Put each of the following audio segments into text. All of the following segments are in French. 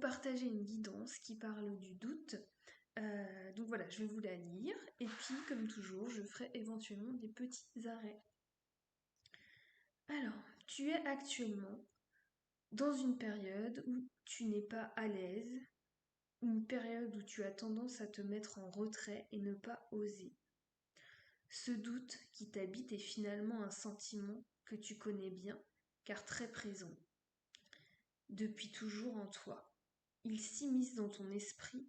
partager une guidance qui parle du doute. Donc voilà, je vais vous la lire et puis comme toujours, je ferai éventuellement des petits arrêts. Alors, tu es actuellement dans une période où tu n'es pas à l'aise, une période où tu as tendance à te mettre en retrait et ne pas oser. Ce doute qui t'habite est finalement un sentiment que tu connais bien, car très présent, depuis toujours en toi. Il s'immisce dans ton esprit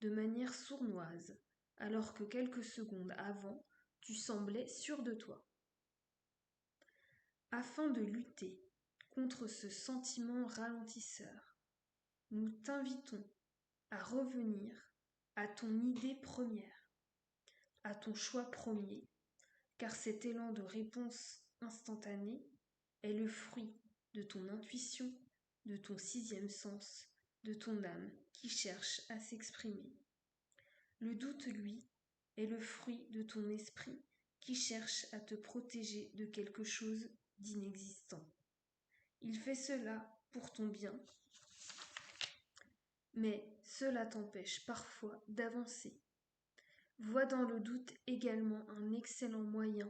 de manière sournoise, alors que quelques secondes avant, tu semblais sûr de toi. Afin de lutter contre ce sentiment ralentisseur, nous t'invitons à revenir à ton idée première, à ton choix premier, car cet élan de réponse instantanée est le fruit de ton intuition, de ton sixième sens, de ton âme qui cherche à s'exprimer. Le doute, lui, est le fruit de ton esprit qui cherche à te protéger de quelque chose d'inexistant. Il fait cela pour ton bien, mais cela t'empêche parfois d'avancer. Vois dans le doute également un excellent moyen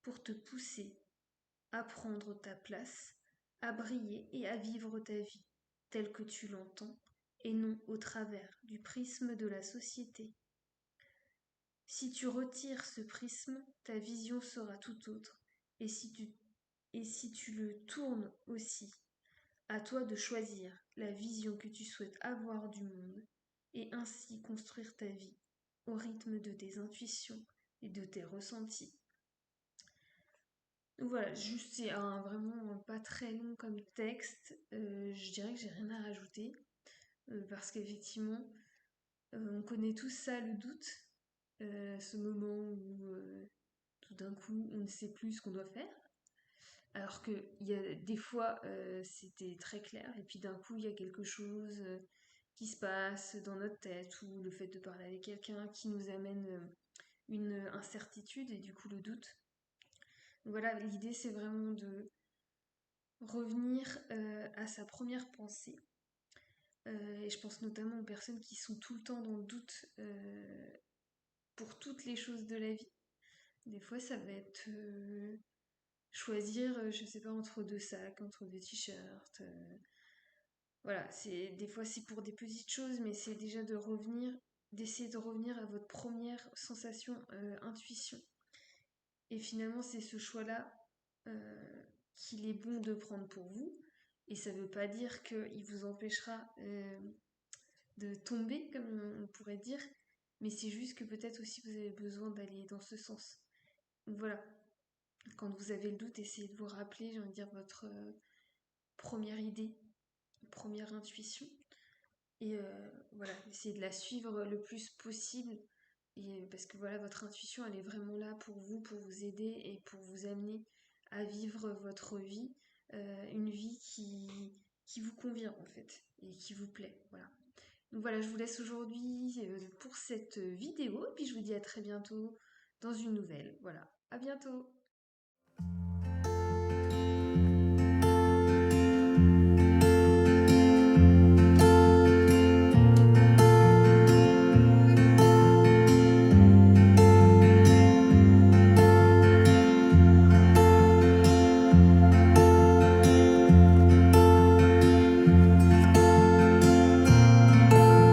pour te pousser à prendre ta place, à briller et à vivre ta vie telle que tu l'entends, et non au travers du prisme de la société. Si tu retires ce prisme, ta vision sera tout autre, et si tu le tournes aussi, à toi de choisir la vision que tu souhaites avoir du monde, et ainsi construire ta vie au rythme de tes intuitions et de tes ressentis. Donc voilà, juste c'est vraiment pas très long comme texte. Je dirais que j'ai rien à rajouter parce qu'effectivement, on connaît tous ça, le doute, ce moment où tout d'un coup on ne sait plus ce qu'on doit faire. Alors que il y a des fois c'était très clair et puis d'un coup il y a quelque chose qui se passe dans notre tête ou le fait de parler avec quelqu'un qui nous amène une incertitude et du coup le doute. Donc voilà, l'idée c'est vraiment de revenir à sa première pensée. Et je pense notamment aux personnes qui sont tout le temps dans le doute pour toutes les choses de la vie. Des fois, ça va être choisir, je sais pas, entre deux sacs, entre deux t-shirts. Voilà, des fois c'est pour des petites choses, mais c'est déjà d'essayer de revenir à votre première sensation, intuition. Et finalement, c'est ce choix-là euh, qu'il est bon de prendre pour vous. Et ça ne veut pas dire qu'il vous empêchera de tomber, comme on pourrait dire, mais c'est juste que peut-être aussi vous avez besoin d'aller dans ce sens. Donc voilà, quand vous avez le doute, essayez de vous rappeler, j'ai envie de dire, votre première idée, première intuition, et voilà, essayez de la suivre le plus possible, et parce que voilà, votre intuition, elle est vraiment là pour vous aider et pour vous amener à vivre votre vie, une vie qui vous convient en fait, et qui vous plaît, voilà. Donc voilà, je vous laisse aujourd'hui pour cette vidéo, et puis je vous dis à très bientôt dans une nouvelle. Voilà, à bientôt!